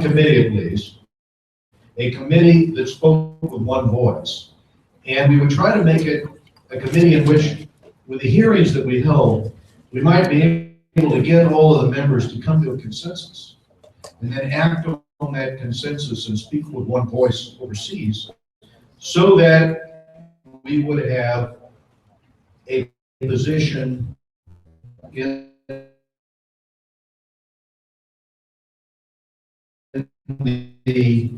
committee, please. A committee that spoke with one voice. And we would try to make it a committee in which, with the hearings that we held, we might be able to get all of the members to come to a consensus and then act on that consensus and speak with one voice overseas, so that we would have a position in the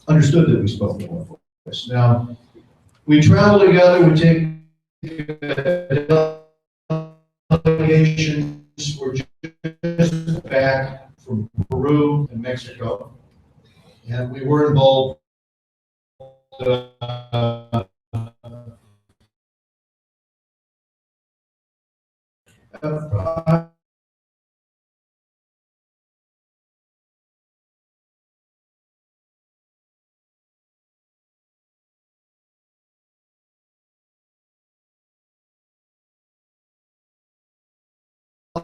understood that we spoke in one voice. Now, we travel together, we take delegations, we're just back from Peru and Mexico, and we were involved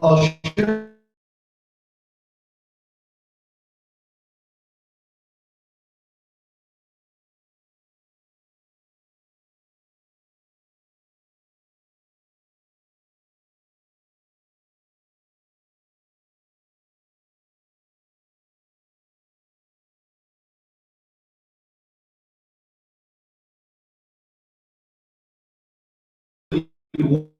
I'll share one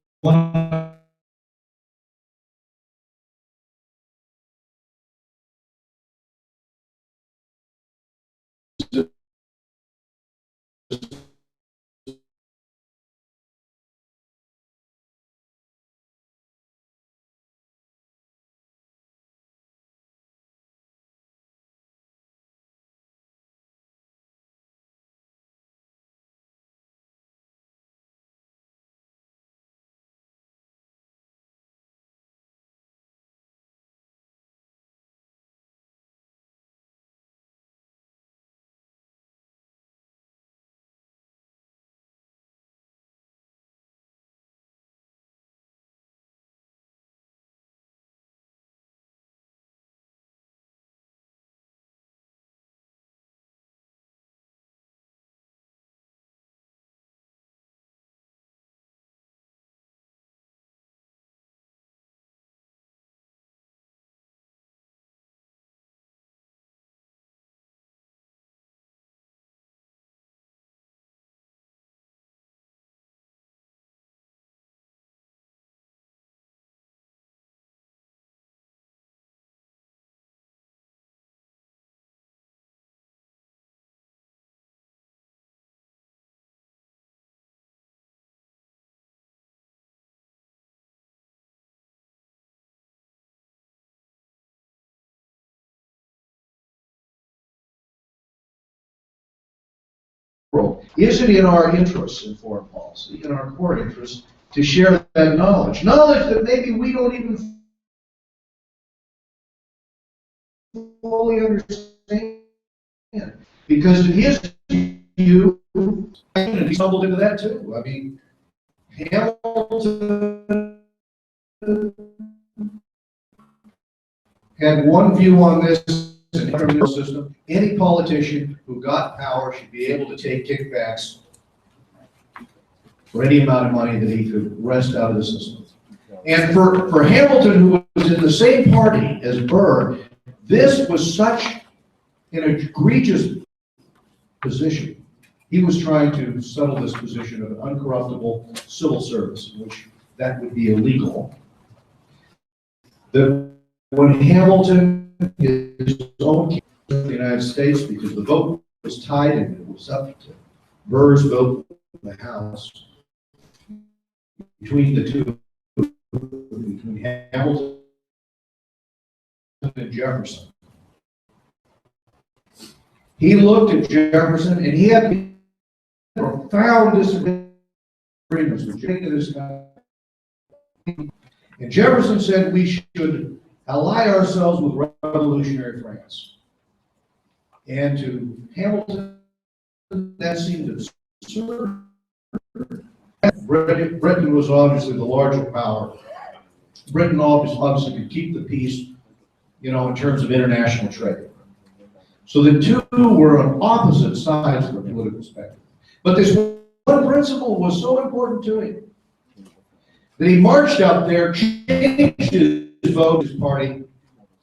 world. Is it in our interests in foreign policy, in our core interests, to share that knowledge? Knowledge that maybe we don't even fully understand. Because in his view, he stumbled into that too. I mean, Hamilton had one view on this in the criminal system. Any politician who got power should be able to take kickbacks for any amount of money that he could wrest out of the system. And for Hamilton, who was in the same party as Burr, this was such an egregious position. He was trying to settle this position of an uncorruptible civil service, in which that would be illegal. When Hamilton, his own king of the United States, because the vote was tied and it was up to Burr's vote in the House, between the two, between Hamilton and Jefferson. He looked at Jefferson and he had profound disagreements with this guy. And Jefferson said we should ally ourselves with revolutionary France. And to Hamilton, that seemed absurd. Britain was obviously the larger power. Britain obviously could keep the peace, you know, in terms of international trade. So the two were on opposite sides of the political spectrum. But this one principle was so important to him that he marched out there, changed his vote, his party,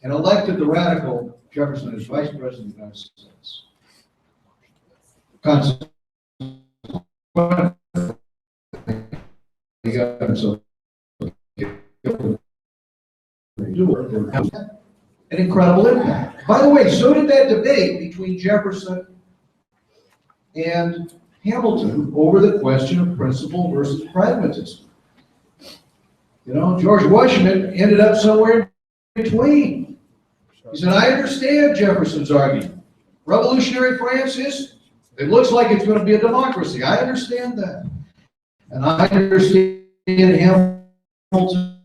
and elected the radical Jefferson as Vice President of the United States. He got himself an incredible impact. By the way, so did that debate between Jefferson and Hamilton over the question of principle versus pragmatism. You know, George Washington ended up somewhere in between. He said, I understand Jefferson's argument. Revolutionary France it looks like it's going to be a democracy. I understand that. And I understand Hamilton's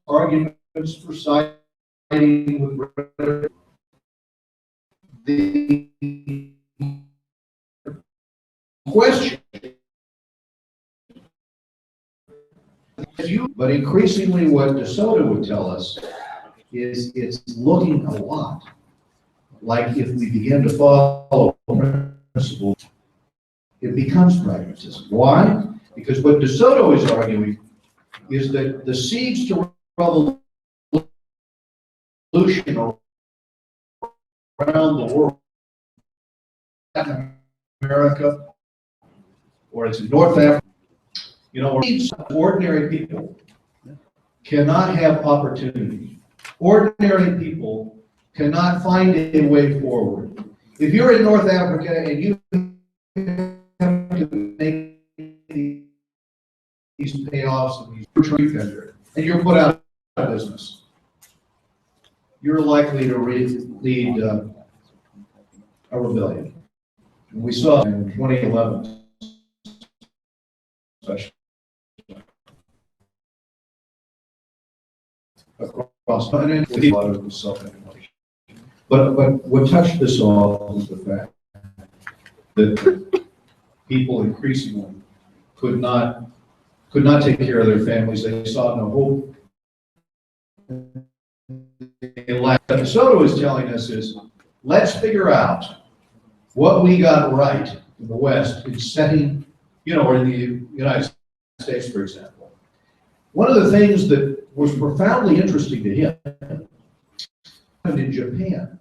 arguments for siding with the question. But increasingly what DeSoto would tell us is it's looking a lot like if we begin to follow principles, it becomes pragmatism. Why? Because what DeSoto is arguing is that the seeds to revolution around the world, Latin America, or it's in North Africa, you know, ordinary people cannot have opportunity. Ordinary people cannot find a way forward. If you're in North Africa and you have to make these payoffs and these tree vendor, and you're put out of business, you're likely to lead a rebellion. And we saw in 2011, especially across a lot of self-immolation. But what touched this off was the fact that people increasingly could not take care of their families. They saw no hope. And what DeSoto is telling us is, let's figure out what we got right in the West in setting, you know, or in the United States, for example. One of the things that was profoundly interesting to him happened in Japan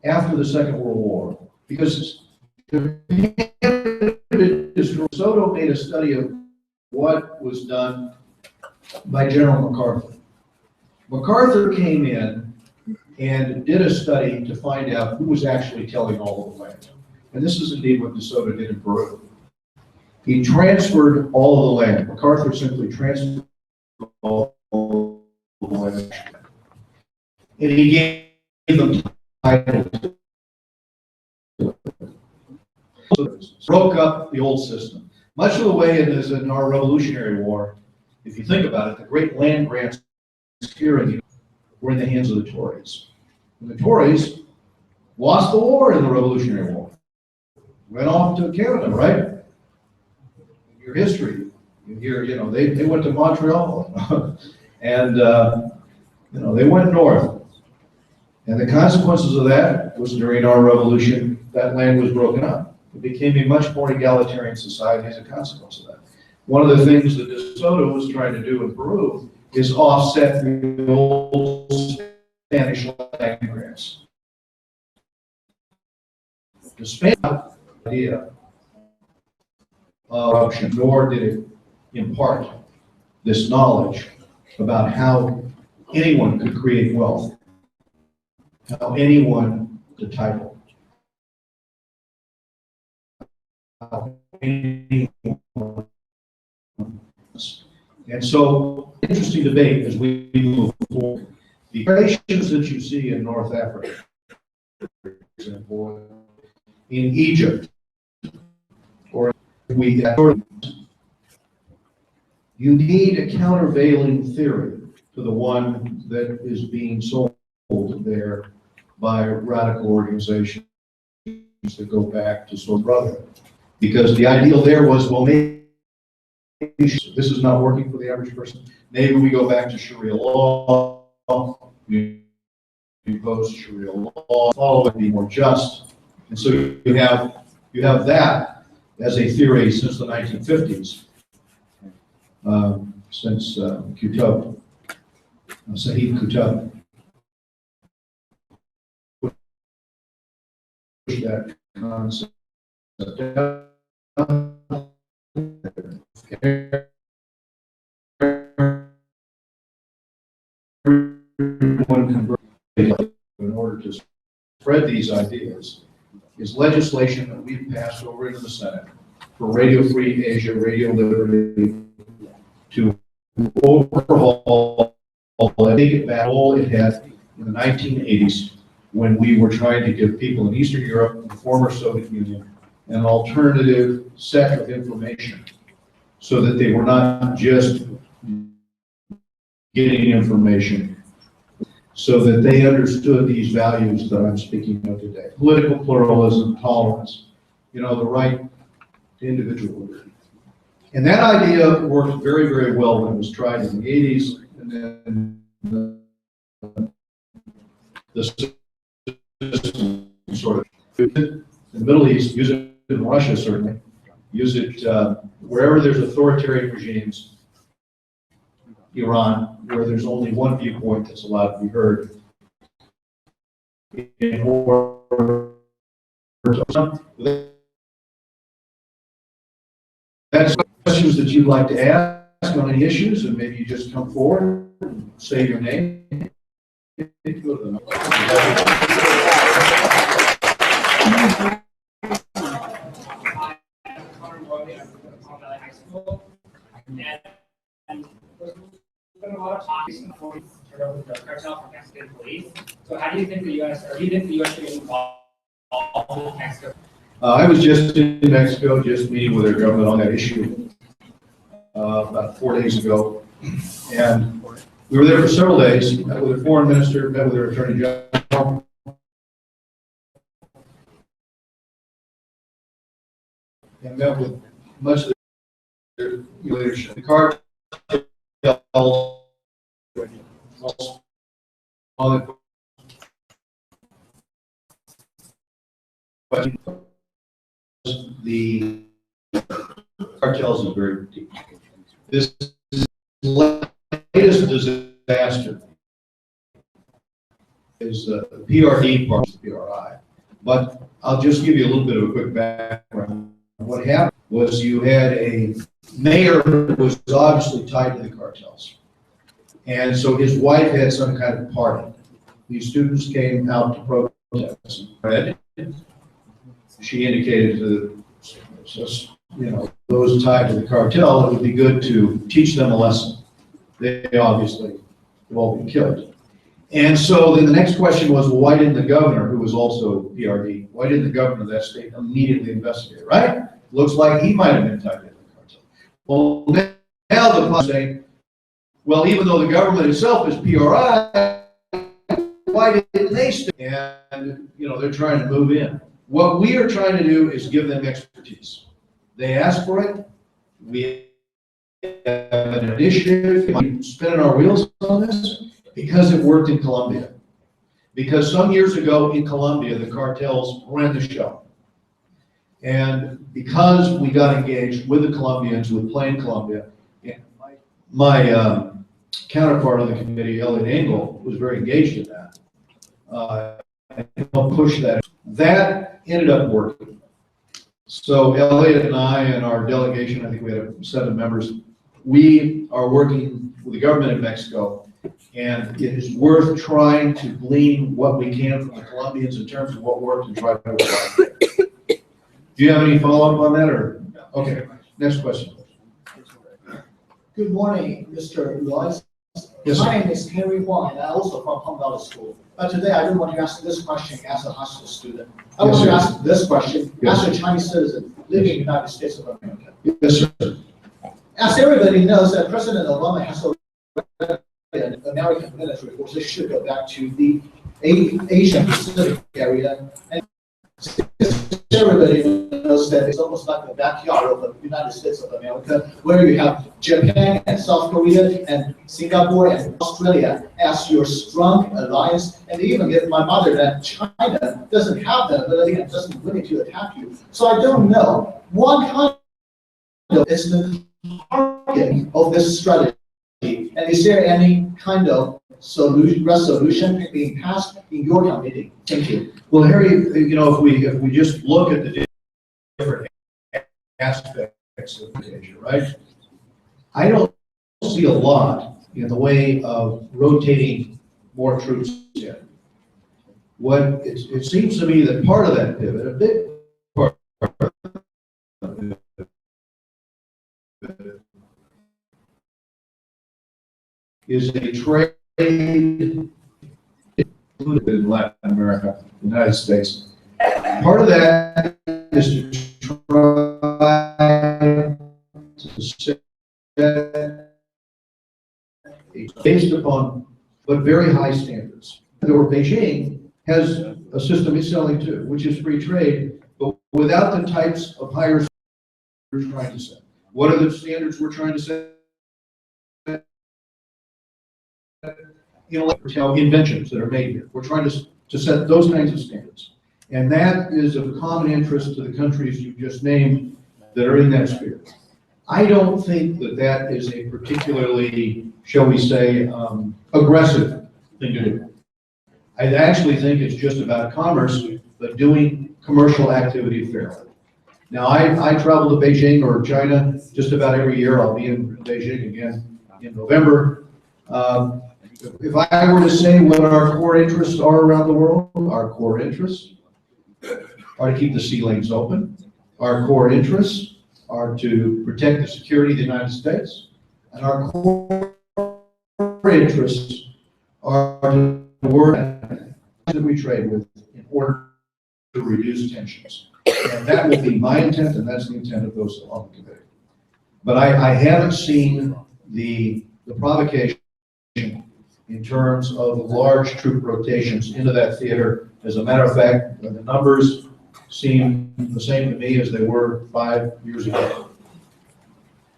after the Second World War, because DeSoto made a study of what was done by General MacArthur. MacArthur came in and did a study to find out who was actually tilling all of the land. And this is indeed what DeSoto did in Peru. He transferred all of the land. MacArthur simply transferred all of the land. And he gave them titles. Broke up the old system. Much of the way it is in our Revolutionary War, if you think about it, the great land grants here were in the hands of the Tories. And the Tories lost the war in the Revolutionary War. Went off to Canada, right? Your history, you hear, you know, they went to Montreal, and you know, they went north. And the consequences of that was during our revolution, that land was broken up. It became a much more egalitarian society as a consequence of that. One of the things that DeSoto was trying to do in Peru is offset the old Spanish land grants. The Spanish idea of corruption, nor did it impart this knowledge about how anyone could create wealth, how anyone could title, how anyone. And so, interesting debate as we move forward. The creations that you see in North Africa, for example, in Egypt, or you need a countervailing theory to the one that is being sold there by radical organizations that go back to Source Brother. Because the ideal there was, well, maybe this is not working for the average person. Maybe we go back to Sharia law, we impose Sharia law, follow it, be more just. And so you have that as a theory since the 1950s, since Qutb, Saeed Qutb, pushed that concept down. In order to spread these ideas is legislation that we've passed over into the Senate for Radio Free Asia, Radio Liberty, to overhaul, take it back all it had in the 1980s when we were trying to give people in Eastern Europe and the former Soviet Union an alternative set of information so that they were not just getting information, so that they understood these values that I'm speaking of today. Political pluralism, tolerance, the right to individual liberty. And that idea worked very, very well when it was tried in the 80s, and then the system sort of in the Middle East, use it in Russia certainly, use it wherever there's authoritarian regimes, Iran, where there's only one viewpoint that's allowed to be heard. That's questions that you'd like to ask on any issues, and maybe you just come forward and say your name. Been a lot of talk before we turn over the cartel from Mexican police. So how do you think the U.S. or do you think the U.S. should get involved with Mexico? I was just in Mexico, just meeting with their government on that issue about 4 days ago, and we were there for several days. Met with their foreign minister, met with their attorney general, and met with much of their leadership. The cartel the cartels is very deep. This latest disaster is the PRD part of the PRI, but I'll just give you a little bit of a quick background. What happened was you had a mayor who was obviously tied to the cartels. And so his wife had some kind of party. These students came out to protest. She indicated to those tied to the cartel, it would be good to teach them a lesson. They obviously have all been killed. And so then the next question was, well, why didn't the governor, who was also PRD, why didn't the governor of that state immediately investigate, right? Looks like he might have been tied to the cartel. Well, now the saying, well, even though the government itself is PRI, why didn't they stay? And, they're trying to move in. What we are trying to do is give them expertise. They ask for it. We have an initiative. We're spinning our wheels on this because it worked in Colombia. Because some years ago in Colombia, the cartels ran the show. And because we got engaged with the Colombians, with Plain Colombia, my counterpart on the committee, Elliot Engel, was very engaged in that. And helped push that. That ended up working. So Elliot and I and our delegation, I think we had 7 members, we are working with the government in Mexico, and it is worth trying to glean what we can from the Colombians in terms of what worked and try to work it. Do you have any follow-up on that, or? Okay, next question. Good morning, Mr. Royce. Yes, My name is Henry Huang, and I'm also from Hong Valley School. But today I don't want to ask this question as a high school student. I want to ask this question as a Chinese citizen living in the United States of America. Yes, sir. As everybody knows, that President Obama has already an American military forces should go back to the Asian Pacific area. And Everybody knows that it's almost like the backyard of the United States of America, where you have Japan and South Korea and Singapore and Australia as your strong alliance. And they even give my mother that China doesn't have that ability and doesn't willing to attack you. So I don't know what kind of is the target of this strategy. And is there any kind of resolution being passed in your committee? Thank you. Well, Harry, you know, if we just look at the different aspects of Asia, right? I don't see a lot in the way of rotating more troops in. It seems to me that part of that pivot, a big part of it, is a trade in Latin America, the United States. Part of that is to try to set based upon but very high standards. Or Beijing has a system it's selling to, which is free trade, but without the types of higher standards we're trying to set. What are the standards we're trying to set? Inventions that are made here. We're trying to set those kinds of standards. And that is of common interest to the countries you just named that are in that sphere. I don't think that that is a particularly, shall we say, aggressive thing to do. I actually think it's just about commerce, but doing commercial activity fairly. Now, I travel to Beijing or China just about every year. I'll be in Beijing again in November. If I were to say what our core interests are around the world, our core interests are to keep the sea lanes open. Our core interests are to protect the security of the United States. And our core interests are to work that we trade with in order to reduce tensions. And that will be my intent, and that's the intent of those on the committee. But I haven't seen the provocation in terms of large troop rotations into that theater. As a matter of fact, the numbers seem the same to me as they were 5 years ago.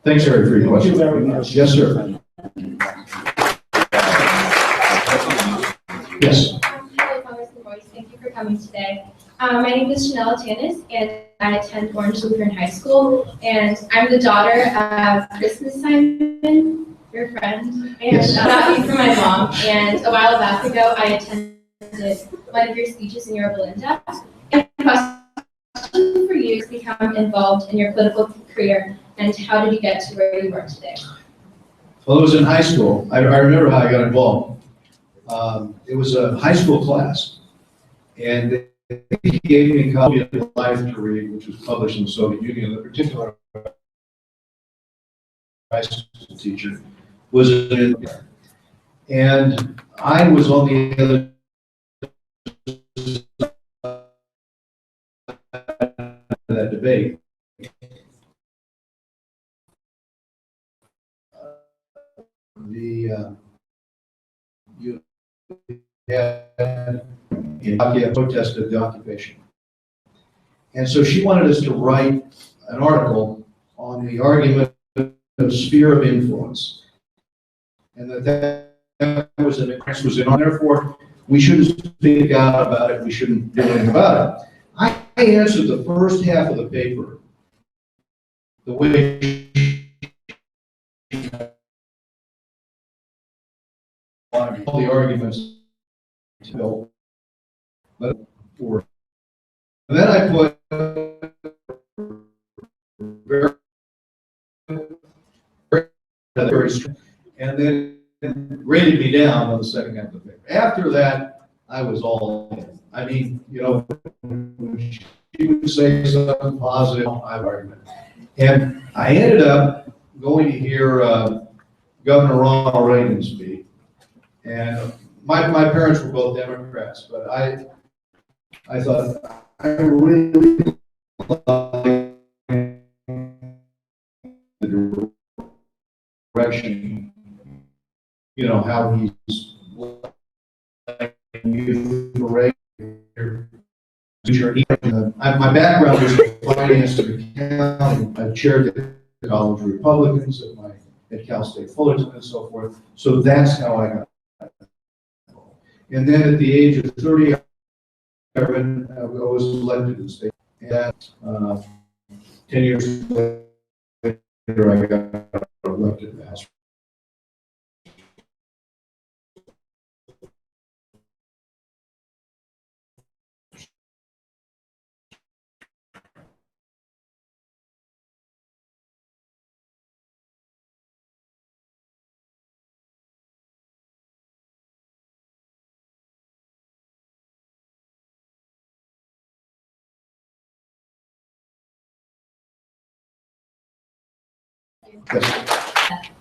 Thanks, Harry, for your question. Thank you very much. Yes, sir. Yes. Hello, Congressman Royce. Thank you for coming today. My name is Chanel Tanis, and I attend Orange Lutheran High School, and I'm the daughter of Chris and Simon, your friend, and Yes. got you from my mom. And a while back ago, I attended one of your speeches in Yorba Linda. And my question for you is become involved in your political career, and how did you get to where you are today? Well, it was in high school. I remember how I got involved. It was a high school class, and he gave me a copy of Life to read, which was published in the Soviet Union. The particular high school teacher was in there, and I was on the other side of that debate. You had protested the occupation. And so she wanted us to write an article on the argument of sphere of influence. And that was an interest was in, therefore, we shouldn't speak out about it, we shouldn't do anything about it. I answered the first half of the paper the way all the arguments but for and then I put very strong, and then rated me down on the second half of the paper. After that, I was all in. I mean, you know, she would say something positive, I have argument. And I ended up going to hear Governor Ronald Reagan speak. And my parents were both Democrats, but I thought I really like the direction, you know, how he's future my background is finance and accounting. I've chaired the College of Republicans at Cal State Fullerton and so forth. So that's how I got involved. And then at the age of 30, I was elected to the state. And 10 years later, I got elected as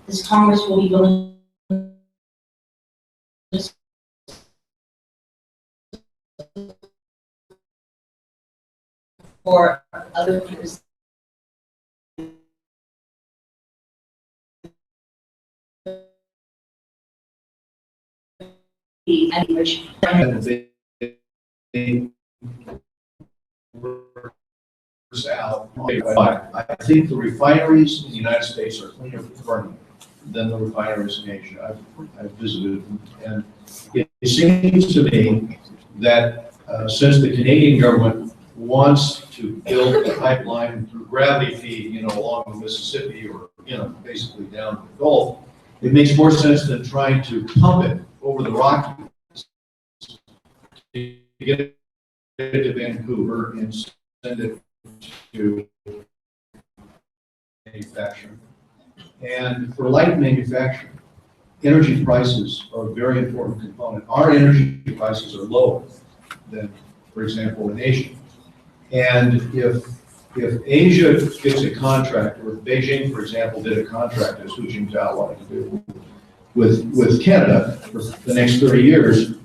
This Congress will be willing for other countries and which out. I think the refineries in the United States are cleaner burning than the refineries in Asia. I've visited, and it seems to me that since the Canadian government wants to build a pipeline through gravity feed, along the Mississippi or, basically down to the Gulf, it makes more sense than trying to pump it over the Rockies to get it to Vancouver and send it to manufacturing. And for light manufacturing, energy prices are a very important component. Our energy prices are lower than, for example, in Asia. And if Asia gets a contract, or if Beijing, for example, did a contract, as Hu Jintao wanted to do, with Canada for the next 30 years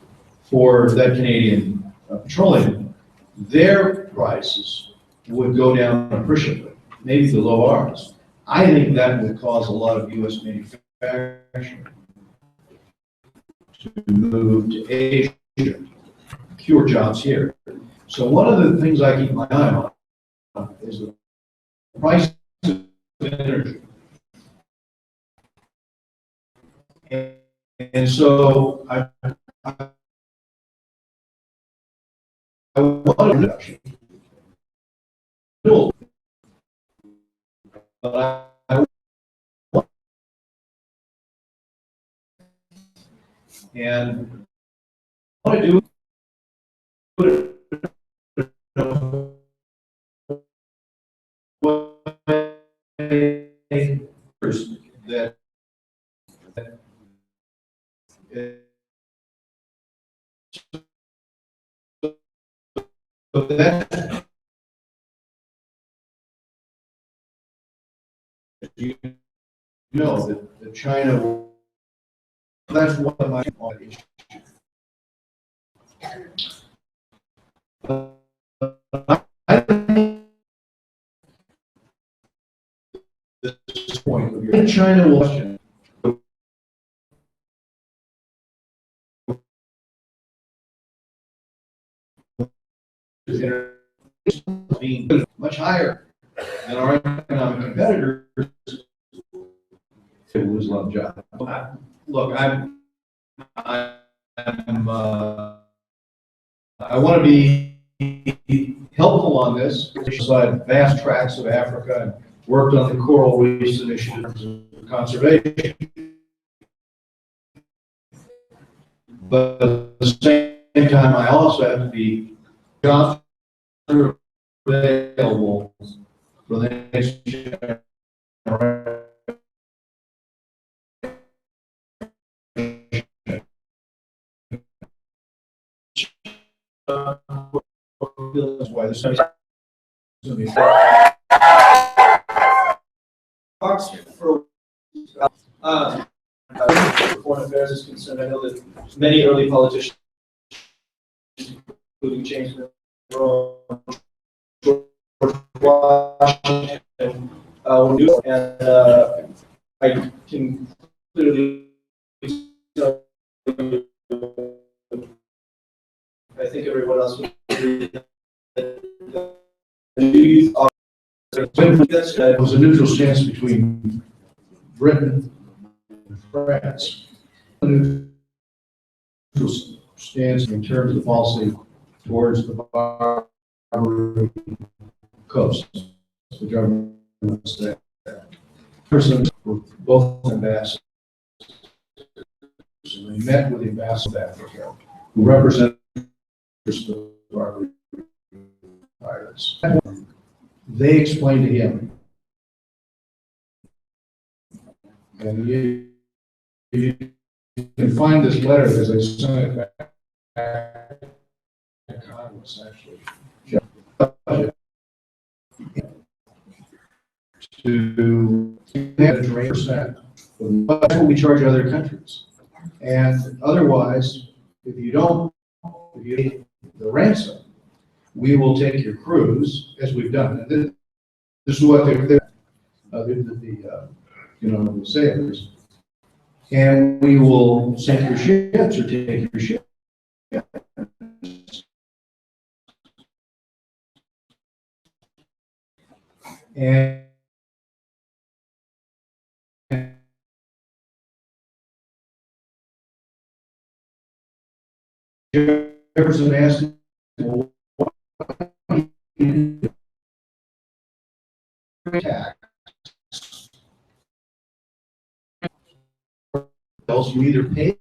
for that Canadian petroleum, their prices would go down appreciably, maybe below ours. I think that would cause a lot of U.S. manufacturing to move to Asia, secure jobs here. So one of the things I keep my eye on is the price of energy. And so I want a reduction. But I want, and what I do that so that you know that China, that's one of my issues. I think this point of view, China will question being much higher than our economic competitors. It was love job. Look, I want to be helpful on this. I had vast tracts of Africa and worked on the coral reefs initiatives of conservation. But at the same time, I also have to be jobs available for the next generation. That's why this is for foreign affairs is concerned, I know that many early politicians, including James Monroe, George Washington, were new, and I can clearly tell you, I think everyone else would agree that youth are. It was a neutral stance between Britain and France. A neutral stance in terms of policy towards the Barbary coast. The government said persons were both ambassadors. And they met with the ambassador of Africa, who represented the Barbary pirates. They explained to him, and you can find this letter because I sent it back to Congress, actually, to have a 3%. That's what we charge other countries. And otherwise, if you pay the ransom, we will take your crews, as we've done. And this is what the sailors, and we will sink your ships or take your ship. And Jefferson asked, well, else you either pay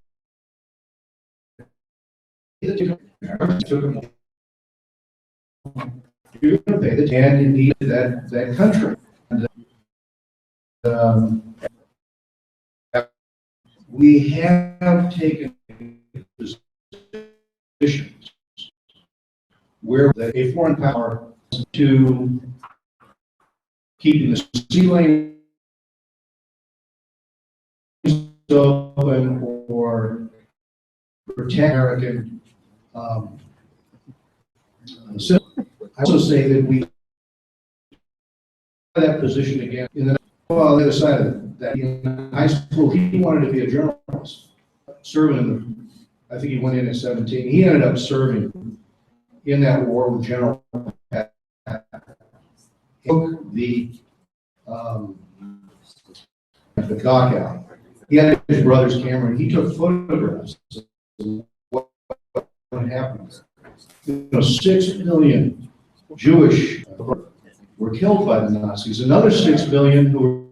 the ticket, you're going to pay the and indeed that country. And, we have taken positions where a foreign power to keeping the sea lanes open or protect American citizens. I also say that we that position again in the other side of that. In high school, he wanted to be a journalist, serving in the, I think he went in at 17. He ended up serving in that war with General Pat. The dock out. He had his brother's camera, and he took photographs of what happened. 6 million Jewish were killed by the Nazis. Another 6 million who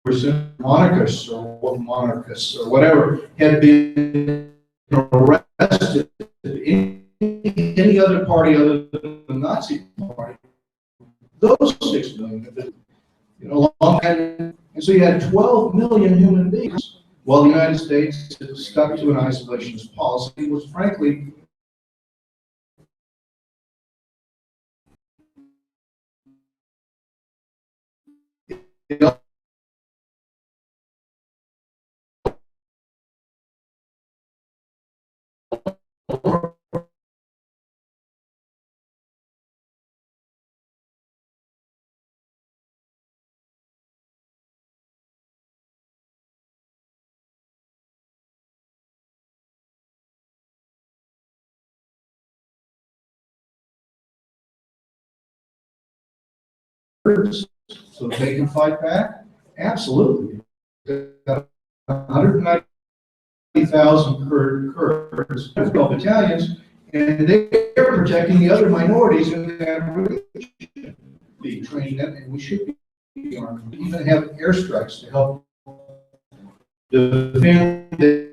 were monarchists or whatever had been arrested in any other party other than the Nazi party. Those 6 million have been, long time. And so you had 12 million human beings, while the United States stuck to an isolationist policy, was frankly so they can fight back? Absolutely. 190,000 Kurds, 12 battalions, and they're protecting the other minorities in that region. Be training them, and we should be armed. We even have airstrikes to help defend their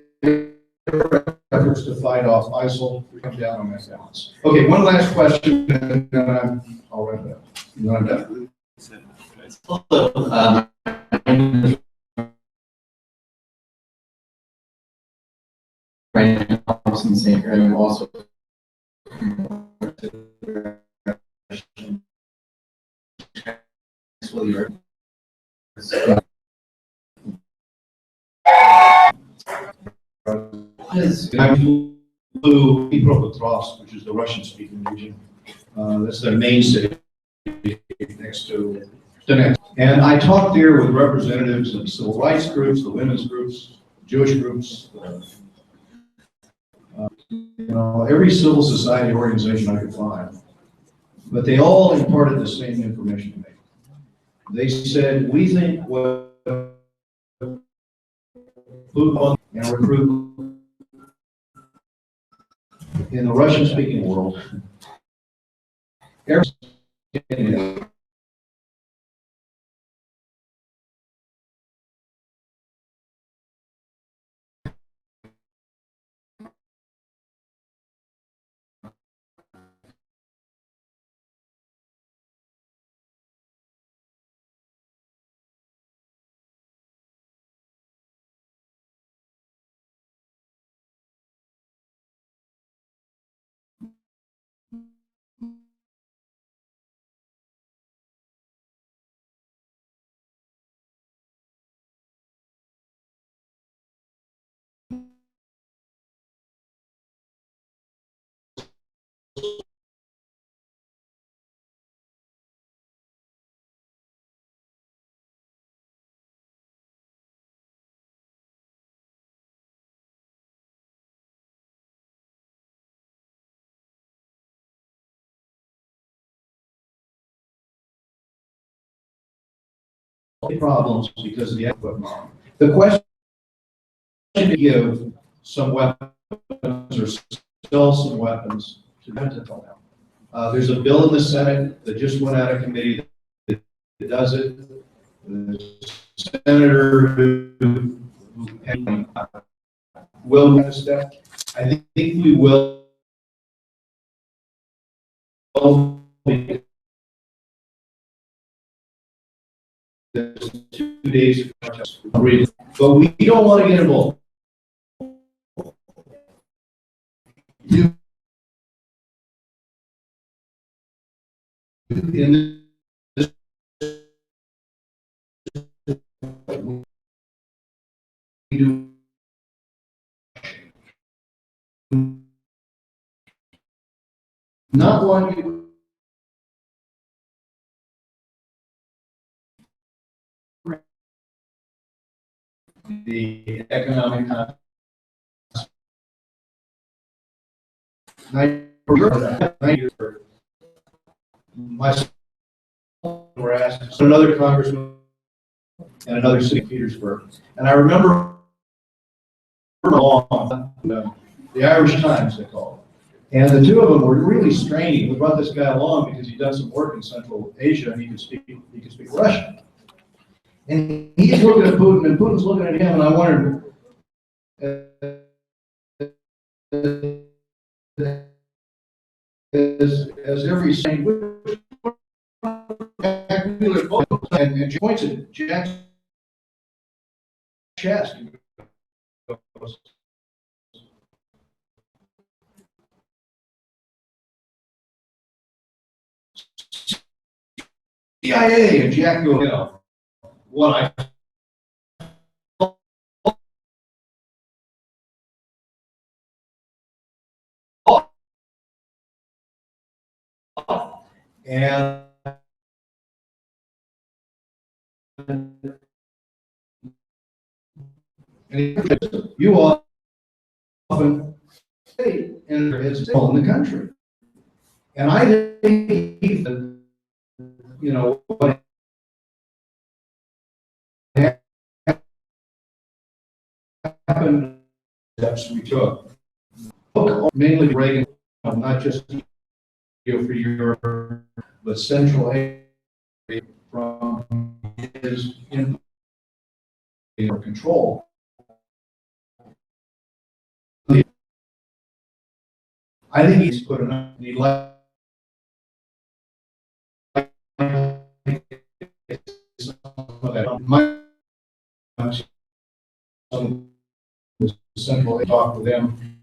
efforts to fight off ISIL. We come down on that balance. Okay, one last question, and then I'll wrap it up. And then I'm done. Hello, Brandon Thompson Saker, and I'm also Dnipropetrovsk, which is the Russian-speaking region. That's the main city next to Donetsk. And I talked there with representatives of civil rights groups, the women's groups, Jewish groups, Every civil society organization I could find, but they all imparted the same information to me. They said, we think what Putin and recruit in the Russian-speaking world, problems because of the equipment. The question to give some weapons or sell some weapons to them. There's a bill in the Senate that just went out of committee that does it. The senator who will kind of step. I think we will. There's 2 days of protest, but we don't want to get involved. In this, we do not want you the economic myself were asked another congressman and another city of Petersburg, and I remember the Irish Times they called it, and the two of them were really straining. We brought this guy along because he'd done some work in Central Asia and he could speak Russian. And he's looking at Putin, and Putin's looking at him, and I wondered, as every saying, and points at Jack's chest. CIA, and Jack goes, what I and you often say, and it's still in the country. And I think that, what happened, steps we took, mainly Reagan, not just for Europe, but Central Asia, from his control. I think he's put enough. He liked some of that. Central talk with them.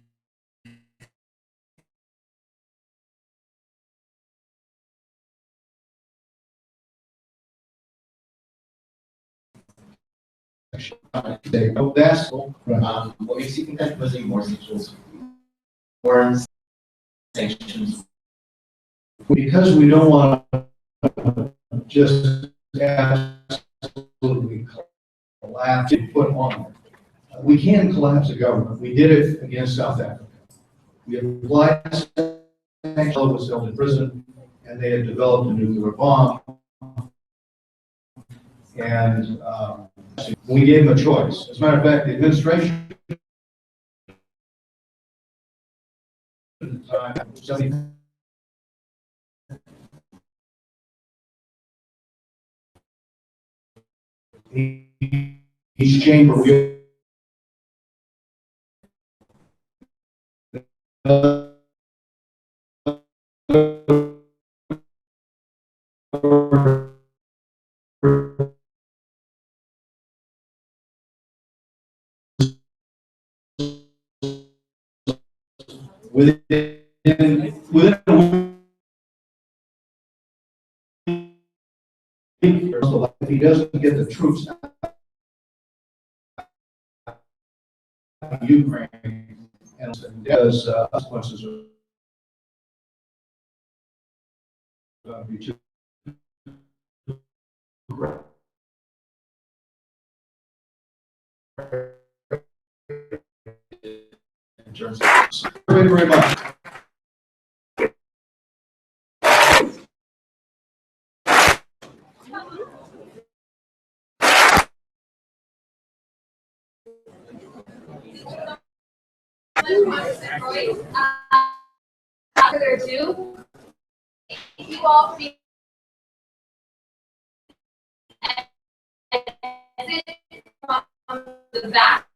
That's What makes you think that imposing more sanctions, more sanctions? because we don't want to just absolutely collapse and put on. We can collapse a government. We did it against South Africa. We applied sanctions, was held in prison, and they had developed a nuclear bomb. And we gave them a choice. As a matter of fact, the administration each chamber within a week, if he doesn't get the troops out of Ukraine, and as consequences are be too great. In terms of very, very much. Further ado, thank you all for being from the back.